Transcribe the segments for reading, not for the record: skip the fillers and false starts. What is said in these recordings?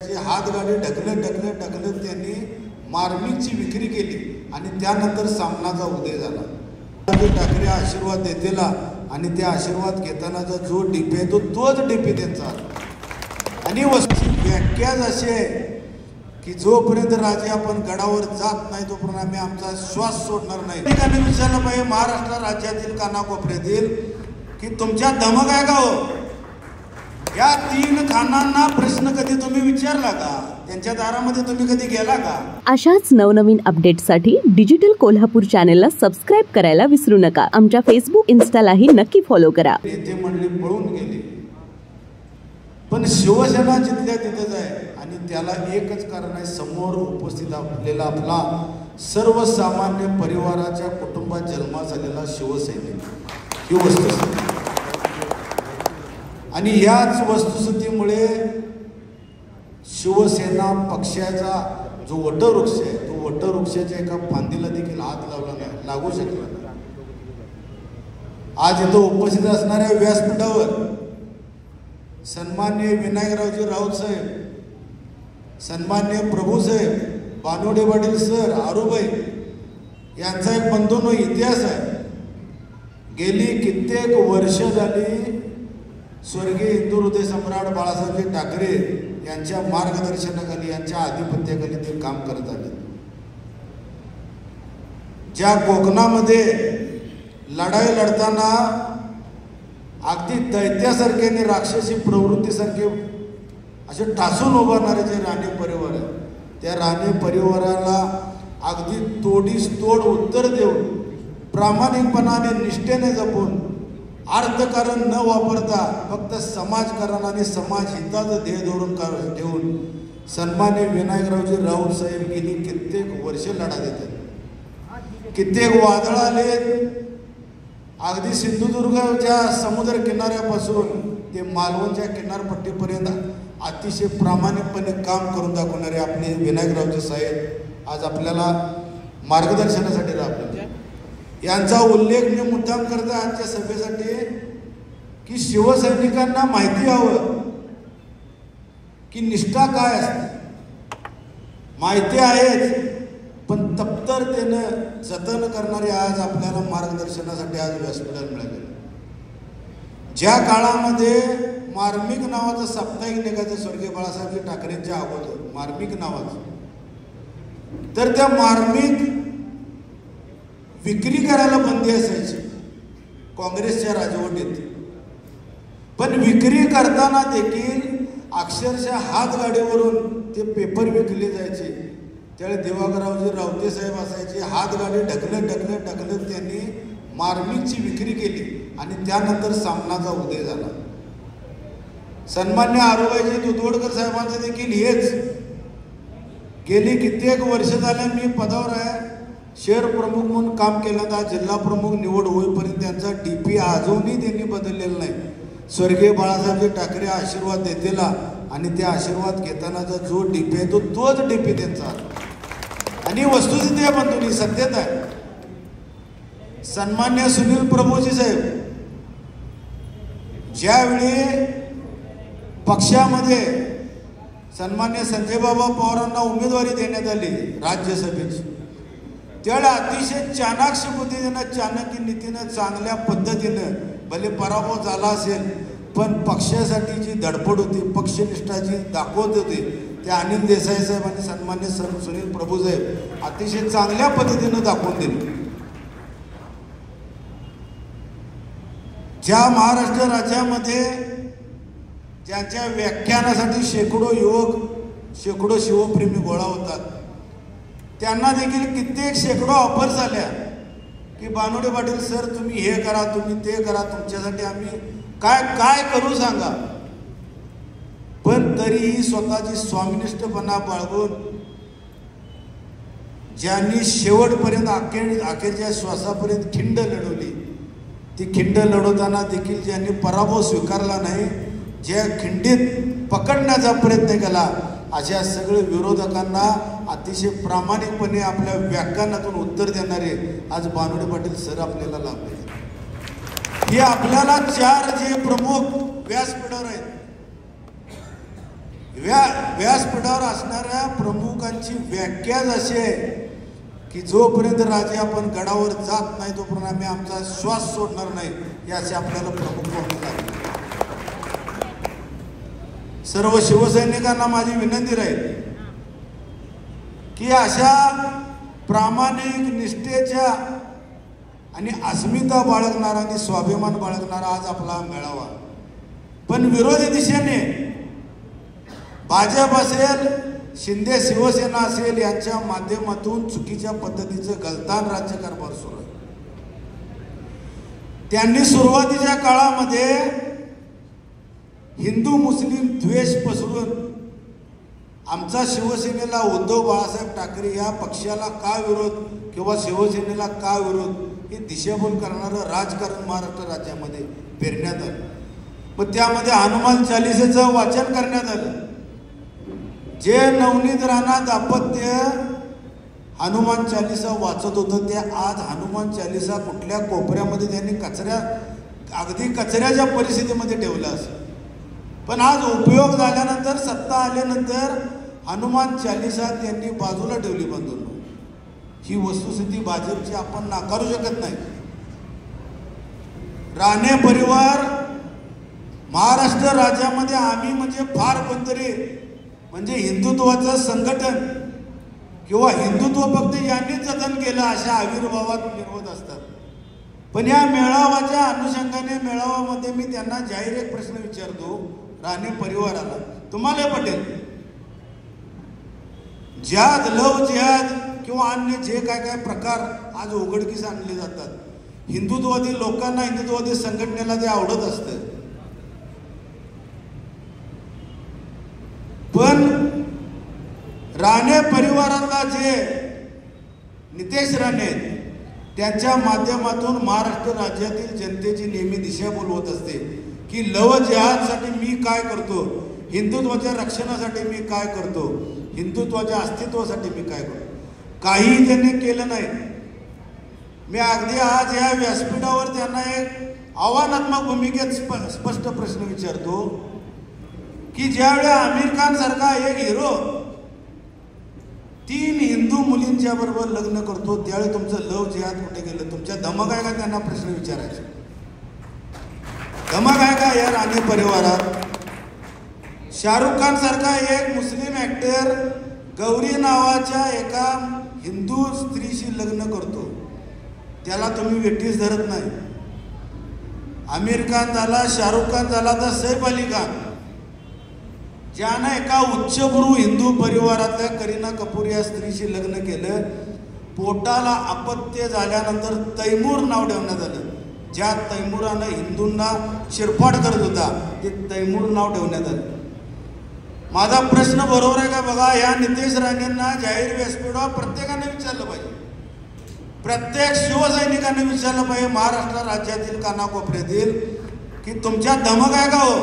हातगाडी ढकलत त्यांनी मार्मिकची विक्री केली आणि त्यानंतर सामनाचा उदय झाला. ठाकरे आशीर्वाद देतेला आणि त्या आशीर्वाद घेतानाचा जो डीपी आहे तोच डीपी त्यांचा. आणि वस्तूची व्याख्या अशी आहे की जोपर्यंत राजे आपण गडावर जात नाही तोपर्यंत आम्ही आमचा श्वास सोडणार नाही. ठिकाणी विचारलं पाहिजे महाराष्ट्र राज्यातील कानाकोपऱ्यातील की तुमच्या धमक आहे का हो. या 3 खानांना प्रश्न कधी तुम्ही विचारला का. त्यांच्या दारामध्ये तुम्ही कधी गेला का. अशाच नवनवीन अपडेट्ससाठी डिजिटल कोल्हापूर चॅनलला सबस्क्राइब करायला विसरू नका. आमच्या फेसबुक इन्स्टालाही नक्की फॉलो करा. नेते मंडळी पळून गेले पण शिवसेना जिथल्या तिथेच आहे आणि त्याला एकच कारण आहे. समोर उपस्थित असलेला आपला सर्वसामान्य परिवाराच्या कुटुंबात जन्मात झालेला शिवसैनिक ही वस्तुस्थिती. आणि याच वस्तुस्थितीमुळे शिवसेना पक्षाचा जो वटवृक्ष आहे तो वटवृक्षाच्या एका फांदीला देखील हात लावला नाही, लागू शकला नाही. आज इथं उपस्थित असणाऱ्या व्यासपीठावर सन्माननीय विनायकरावजी राऊत साहेब, सन्माननीय प्रभूसाहेब, बानोडे पाटील सर, आरूबाई यांचा एक बंधूंनो इतिहास आहे. गेली कित्येक वर्ष झाली स्वर्गीय हिंदू हृदय सम्राट बाळासाहेब ठाकरे यांच्या मार्गदर्शनाखाली यांच्या आधिपत्याखाली ते काम करत आले. ज्या कोकणामध्ये लढाई लढताना अगदी दैत्यासारखे आणि राक्षसी प्रवृत्तीसारखे असे ठासून उभारणारे जे राणे परिवार आहे त्या राणे परिवाराला अगदी तोडीस तोड उत्तर देऊन प्रामाणिकपणाने निष्ठेने जपून अर्थकारण न वापरता फक्त समाजकारण आणि समाज हिताचं ध्येय धोरण ठेवून सन्माननीय विनायकरावजी राऊत साहेब गेली कित्येक वर्षे लढा देतात. कित्येक वादळ आले. अगदी सिंधुदुर्गच्या समुद्र किनाऱ्यापासून ते मालवणच्या किनारपट्टीपर्यंत अतिशय प्रामाणिकपणे काम करून दाखवणारे आपले विनायकरावजी साहेब आज आपल्याला मार्गदर्शनासाठी राबले. यांचा उल्लेख मी मुद्दाम करतो आजच्या सभेसाठी की शिवसैनिकांना माहिती हवं की निष्ठा काय असते. माहिती आहेच पण तत्परतेनं जतन करणारे आज आपल्याला मार्गदर्शनासाठी आज व्यासपीठाला मिळाले. ज्या काळामध्ये मार्मिक नावाचं साप्ताहिक निघायचं स्वर्गीय बाळासाहेब ठाकरेंच्या अगोदर मार्मिक नावाचं, तर त्या मार्मिक विक्री करायला बंदी असायची काँग्रेसच्या राजवटीत. पण विक्री करताना देखील अक्षरशः हातगाडीवरून ते पेपर विकले जायचे. त्यावेळी दिवाकररावजी रावते साहेब असायचे. हातगाडी ढकलत त्यांनी मार्मिकची विक्री केली आणि त्यानंतर सामनाचा उदय झाला. सन्मान्य आरूबाईजी दुधवडकर साहेबांचं देखील हेच. गेली कित्येक वर्ष झाले मी पदावर आहे. शहर प्रमुख म्हणून काम केलं तर जिल्हा प्रमुख निवड होईपर्यंत त्यांचा डीपी अजूनही त्यांनी बदललेला नाही. स्वर्गीय बाळासाहेब ठाकरे आशीर्वाद देतेला आणि त्या आशीर्वाद घेतानाचा जो डीपी आहे तोच डीपी त्यांचा. आणि वस्तुस्थिती आहे पण तुम्ही सत्यता आहे. सन्मान्य सुनील प्रभूजी साहेब ज्यावेळी पक्षामध्ये सन्मान्य संजय बाबा पवारांना उमेदवारी देण्यात आली राज्यसभेची, त्यावेळेला अतिशय चाणाक्ष पद्धतीनं चाणक्य नीतीनं चांगल्या पद्धतीनं भले पराभव झाला असेल पण पक्षासाठी जी धडपड होती पक्षनिष्ठा जी दाखवत होती त्या अनिल देसाई साहेब आणि सन्मान्य सुनील प्रभू साहेब अतिशय चांगल्या पद्धतीनं दाखवून दिली. ज्या महाराष्ट्र राज्यामध्ये ज्यांच्या व्याख्यानासाठी शेकडो युवक शेकडो शिवप्रेमी गोळा होतात त्यांना देखील कित्येक शेकडो ऑफर्स आल्या की बानोडे पाटील सर तुम्ही हे करा तुम्ही ते करा तुमच्यासाठी आम्ही काय काय करू सांगा. पण तरीही स्वतःची स्वामिनिष्ठपणा बाळगून ज्यांनी शेवटपर्यंत अखेरच्या श्वासापर्यंत खिंड लढवली ती खिंड लढवताना देखील ज्यांनी पराभव स्वीकारला नाही, ज्या खिंडीत पकडण्याचा प्रयत्न केला अशा सगळे विरोधकांना अतिशय प्रामाणिकपणे आपल्या व्याख्यानातून उत्तर देणारे आज बानोडे पाटील सर आपल्याला लाभले. हे आपल्याला 4 जे प्रमुख व्यासपीठावर आहेत व्यासपीठावर असणाऱ्या प्रमुखांची व्याख्याच अशी आहे की जोपर्यंत राजे आपण गडावर जात नाही तोपर्यंत आम्ही आमचा श्वास सोडणार नाही, हे असे आपल्याला प्रमुख म्हणून लागले. सर्व शिवसैनिकांना माझी विनंती राहील की अशा प्रामाणिक निष्ठेच्या आणि अस्मिता बाळगणारा आणि स्वाभिमान बाळगणारा आज आपला मेळावा, पण विरोधी दिशेने भाजप असेल, शिंदे शिवसेना असेल, यांच्या माध्यमातून चुकीच्या पद्धतीचं गलतान राज्यकारभार सुरू आहे. त्यांनी सुरुवातीच्या काळामध्ये हिंदू मुस्लिम द्वेष पसरून आमचा शिवसेनेला उद्धव बाळासाहेब ठाकरे या पक्षाला का विरोध किंवा शिवसेनेला का विरोध हे दिशाभूल करणारं राजकारण महाराष्ट्र राज्यामध्ये पेरण्यात आलं. मग त्यामध्ये हनुमान चालिसेचं वाचन करण्यात आलं. जे नवनीत राणा दाम्पत्य हनुमान चालिसा वाचत होतं ते आज हनुमान चालिसा कुठल्या कोपऱ्यामध्ये त्यांनी अगदी कचऱ्याच्या परिस्थितीमध्ये ठेवलं असेल. पण आज उपयोग झाल्यानंतर, सत्ता आल्यानंतर हनुमान चालिसा त्यांनी बाजूला ठेवली. बंधूंनो, ही वस्तुस्थिती भाजपची आपण नाकारू शकत नाही. राणे परिवार महाराष्ट्र राज्यामध्ये आम्ही म्हणजे फार कोणतरी म्हणजे हिंदुत्वाचं संघटन किंवा हिंदुत्व फक्त यांनीच जतन केलं अशा आविर्भावात निर्वत असतात. पण या मेळाव्याच्या अनुषंगाने मेळाव्यामध्ये मी त्यांना जाहीर एक प्रश्न विचारतो राणे परिवाराला, तुम्हाला पटेल जिहाद, लव जिहाद किंवा अन्य जे काय प्रकार आज उघडकीस आणले जातात, हिंदुत्ववादी लोकांना, हिंदुत्ववादी संघटनेला ते आवडत असतं. पण राणे परिवारातला जे नितेश राणे त्यांच्या माध्यमातून महाराष्ट्र राज्यातील जनतेची नेहमी दिशाभूल होत असते की लव जिहादसाठी मी काय करतो, हिंदुत्वाच्या रक्षणासाठी मी काय करतो, हिंदुत्वाच्या अस्तित्वासाठी मी काय करतो. काही त्यांनी केलं नाही. मी अगदी आज या व्यासपीठावर त्यांना एक आव्हानात्मक भूमिकेत स्पष्ट प्रश्न विचारतो की ज्यावेळी आमिर खान सारखा एक हिरो 3 हिंदू मुलींच्या बरोबर लग्न करतो त्यावेळी तुमचं लव जिहाद कुठे गेलं? तुमच्या धमक आहे का? त्यांना प्रश्न विचारायचा. धमक आहे का या राणे परिवारात? शाहरुख खान सारखा एक मुस्लिम ऍक्टर गौरी नावाच्या एका हिंदू स्त्रीशी लग्न करतो, त्याला तुम्ही वेठीस धरत नाही. आमिर खान झाला, शाहरुख खान झाला, तर सैफ अली खान ज्यानं एका उच्चभ्रू हिंदू परिवारातल्या करीना कपूर या स्त्रीशी लग्न केलं, पोटाला अपत्य झाल्यानंतर तैमूर नाव ठेवण्यात आलं. ज्या तैमूरानं हिंदूंना शिरफाड करत होता ते तैमूर नाव ठेवण्यात आलं. माझा प्रश्न बरोबर आहे का बघा. या नितेश राणेंना जाहीर व्यासपीठावर प्रत्येकाने विचारलं पाहिजे, प्रत्येक शिवसैनिकांनी विचारलं पाहिजे महाराष्ट्र राज्यातील कानाकोपऱ्यातील की तुमच्या धमक आहे का हो?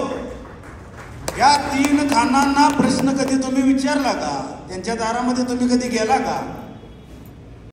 या 3 खानांना प्रश्न कधी तुम्ही विचारला का? त्यांच्या दारामध्ये तुम्ही कधी गेला का?